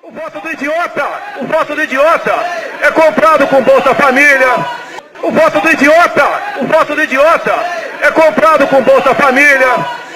O voto do idiota é comprado com Bolsa Família. O voto do idiota é comprado com Bolsa Família.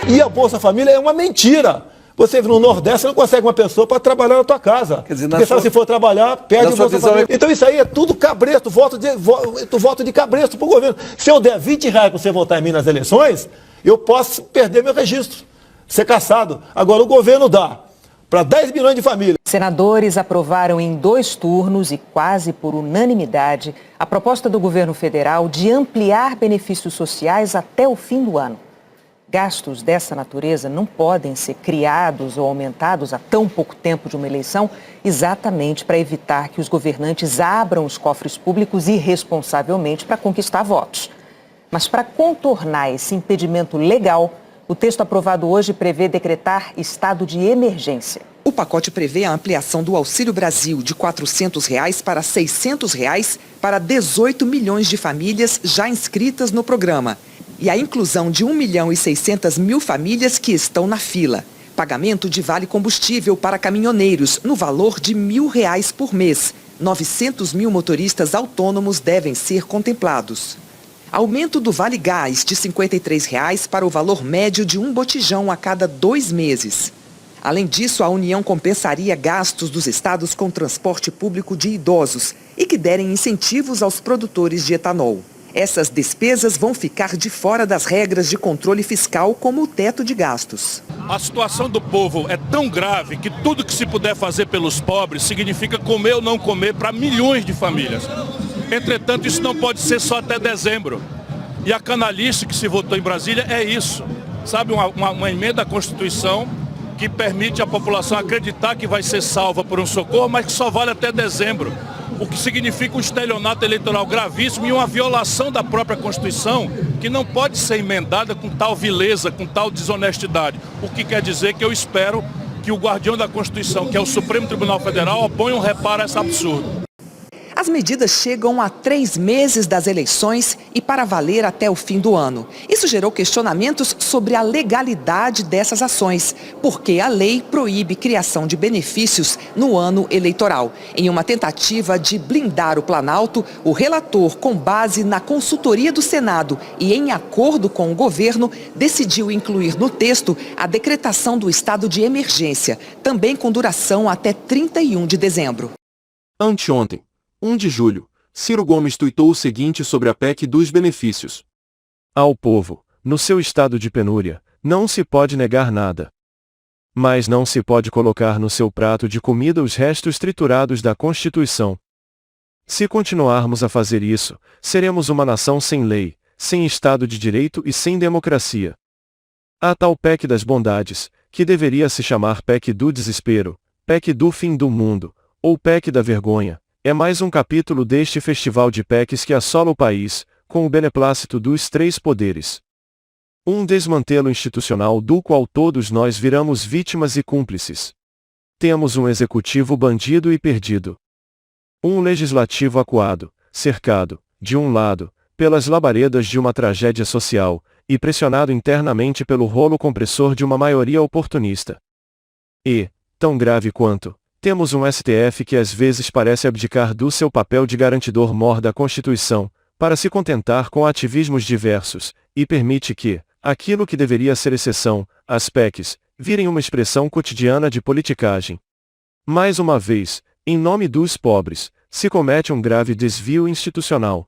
E a Bolsa Família é uma mentira. Você no Nordeste não consegue uma pessoa para trabalhar na tua casa. Quer dizer, porque se for trabalhar, perde o Bolsa Família. Então isso aí é tudo cabresto, voto de cabresto para o governo. Se eu der R$20 para você votar em mim nas eleições, eu posso perder meu registro, ser cassado. Agora o governo dá para 10 milhões de famílias. Senadores aprovaram em 2 turnos e quase por unanimidade a proposta do governo federal de ampliar benefícios sociais até o fim do ano. Gastos dessa natureza não podem ser criados ou aumentados há tão pouco tempo de uma eleição, exatamente para evitar que os governantes abram os cofres públicos irresponsavelmente para conquistar votos. Mas para contornar esse impedimento legal, o texto aprovado hoje prevê decretar estado de emergência. O pacote prevê a ampliação do Auxílio Brasil de R$ 400 para R$ 600 para 18 milhões de famílias já inscritas no programa. E a inclusão de 1.600.000 famílias que estão na fila. Pagamento de vale combustível para caminhoneiros no valor de R$ 1.000 por mês. 900 mil motoristas autônomos devem ser contemplados. Aumento do Vale Gás de R$ 53 para o valor médio de um botijão a cada 2 meses. Além disso, a União compensaria gastos dos estados com transporte público de idosos e que derem incentivos aos produtores de etanol. Essas despesas vão ficar de fora das regras de controle fiscal, como o teto de gastos. A situação do povo é tão grave que tudo que se puder fazer pelos pobres significa comer ou não comer para milhões de famílias. Entretanto, isso não pode ser só até dezembro. E a canalice que se votou em Brasília é isso. Sabe, uma emenda à Constituição que permite à população acreditar que vai ser salva por um socorro, mas que só vale até dezembro. O que significa um estelionato eleitoral gravíssimo e uma violação da própria Constituição, que não pode ser emendada com tal vileza, com tal desonestidade. O que quer dizer que eu espero que o guardião da Constituição, que é o Supremo Tribunal Federal, oponha um reparo a esse absurdo. As medidas chegam a 3 meses das eleições e para valer até o fim do ano. Isso gerou questionamentos sobre a legalidade dessas ações, porque a lei proíbe criação de benefícios no ano eleitoral. Em uma tentativa de blindar o Planalto, o relator, com base na consultoria do Senado e em acordo com o governo, decidiu incluir no texto a decretação do estado de emergência, também com duração até 31 de dezembro. Anteontem, 1 de julho, Ciro Gomes tuitou o seguinte sobre a PEC dos benefícios. Ao povo, no seu estado de penúria, não se pode negar nada. Mas não se pode colocar no seu prato de comida os restos triturados da Constituição. Se continuarmos a fazer isso, seremos uma nação sem lei, sem Estado de Direito e sem democracia. A tal PEC das bondades, que deveria se chamar PEC do desespero, PEC do fim do mundo, ou PEC da vergonha, é mais um capítulo deste festival de PECs que assola o país, com o beneplácito dos 3 poderes. Um desmantelo institucional do qual todos nós viramos vítimas e cúmplices. Temos um executivo bandido e perdido. Um legislativo acuado, cercado, de um lado, pelas labaredas de uma tragédia social, e pressionado internamente pelo rolo compressor de uma maioria oportunista. E, tão grave quanto, temos um STF que às vezes parece abdicar do seu papel de garantidor mor da Constituição, para se contentar com ativismos diversos, e permite que, aquilo que deveria ser exceção, as PECs, virem uma expressão cotidiana de politicagem. Mais uma vez, em nome dos pobres, se comete um grave desvio institucional.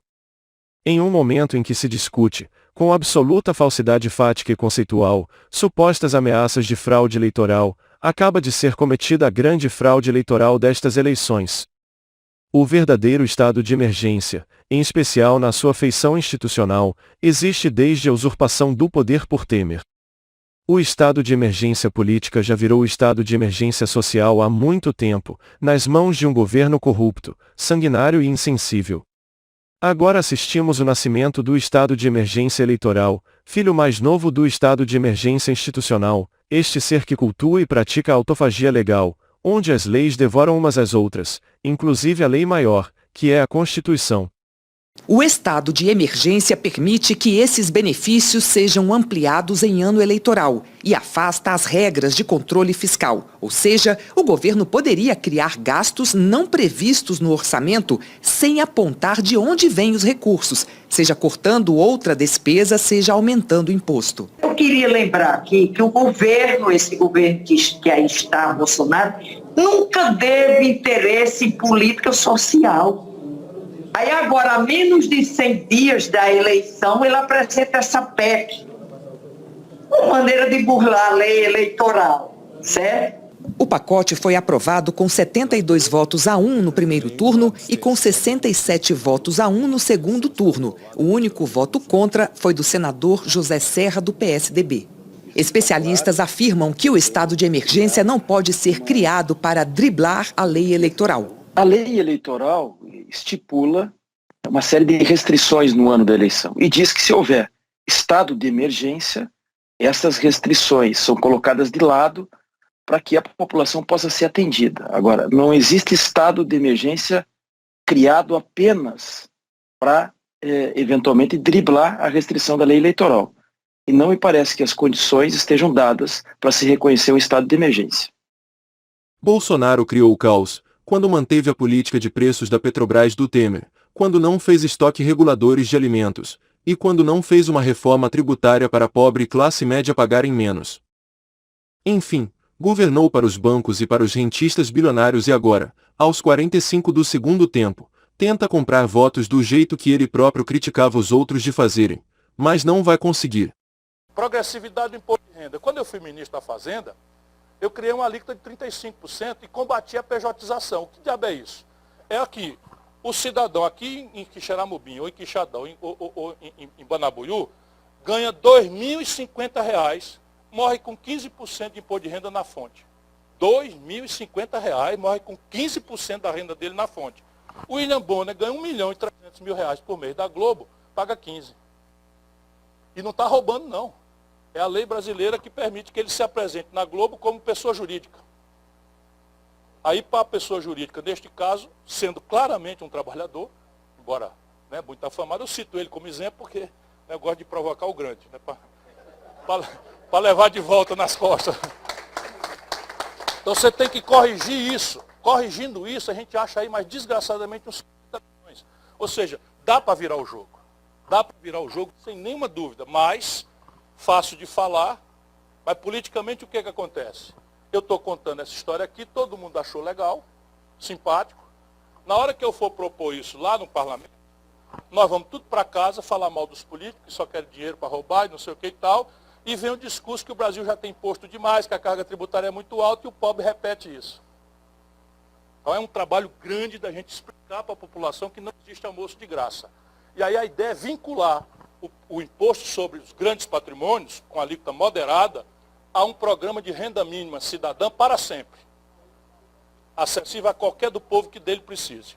Em um momento em que se discute, com absoluta falsidade fática e conceitual, supostas ameaças de fraude eleitoral, acaba de ser cometida a grande fraude eleitoral destas eleições. O verdadeiro estado de emergência, em especial na sua feição institucional, existe desde a usurpação do poder por Temer. O estado de emergência política já virou o estado de emergência social há muito tempo, nas mãos de um governo corrupto, sanguinário e insensível. Agora assistimos o nascimento do estado de emergência eleitoral, filho mais novo do estado de emergência institucional, este ser que cultua e pratica a autofagia legal, onde as leis devoram umas às outras, inclusive a lei maior, que é a Constituição. O estado de emergência permite que esses benefícios sejam ampliados em ano eleitoral e afasta as regras de controle fiscal. Ou seja, o governo poderia criar gastos não previstos no orçamento sem apontar de onde vêm os recursos, seja cortando outra despesa, seja aumentando o imposto. Eu queria lembrar aqui que o governo, esse governo que aí está, Bolsonaro, nunca teve interesse em política social. Aí agora, a menos de 100 dias da eleição, ele apresenta essa PEC, uma maneira de burlar a lei eleitoral, certo? O pacote foi aprovado com 72 votos a 1 no primeiro turno e com 67 votos a 1 no segundo turno. O único voto contra foi do senador José Serra, do PSDB. Especialistas afirmam que o estado de emergência não pode ser criado para driblar a lei eleitoral. A lei eleitoral estipula uma série de restrições no ano da eleição e diz que se houver estado de emergência, essas restrições são colocadas de lado para que a população possa ser atendida. Agora, não existe estado de emergência criado apenas para, eventualmente, driblar a restrição da lei eleitoral. E não me parece que as condições estejam dadas para se reconhecer um estado de emergência. Bolsonaro criou o caos quando manteve a política de preços da Petrobras do Temer, quando não fez estoque reguladores de alimentos, e quando não fez uma reforma tributária para a pobre e classe média pagarem menos. Enfim, governou para os bancos e para os rentistas bilionários e agora, aos 45 do segundo tempo, tenta comprar votos do jeito que ele próprio criticava os outros de fazerem, mas não vai conseguir. Progressividade do imposto de renda. Quando eu fui ministro da Fazenda, eu criei uma alíquota de 35% e combati a pejotização. O que diabo é isso? É aqui, o cidadão aqui em Quixeramobim, ou em Quixadão, ou em Banabuiú, ganha R$ 2.050, morre com 15% de imposto de renda na fonte. R$ 2.050, morre com 15% da renda dele na fonte. O William Bonner ganha R$1.300.000 por mês da Globo, paga 15%. E não está roubando, não. É a lei brasileira que permite que ele se apresente na Globo como pessoa jurídica. Aí, para a pessoa jurídica, neste caso, sendo claramente um trabalhador, embora muito afamado, eu cito ele como exemplo porque eu gosto de provocar o grande, para levar de volta nas costas. Então você tem que corrigir isso. Corrigindo isso, a gente acha aí mais desgraçadamente uns 50 milhões. Ou seja, dá para virar o jogo. Dá para virar o jogo sem nenhuma dúvida, mas fácil de falar, mas politicamente o que acontece? Eu estou contando essa história aqui, todo mundo achou legal, simpático. Na hora que eu for propor isso lá no parlamento, nós vamos tudo para casa falar mal dos políticos, que só querem dinheiro para roubar e não sei o que e tal, e vem o discurso que o Brasil já tem imposto demais, que a carga tributária é muito alta e o pobre repete isso. Então é um trabalho grande da gente explicar para a população que não existe almoço de graça. E aí a ideia é vincular o imposto sobre os grandes patrimônios, com alíquota moderada, a um programa de renda mínima cidadã para sempre, acessível a qualquer do povo que dele precise.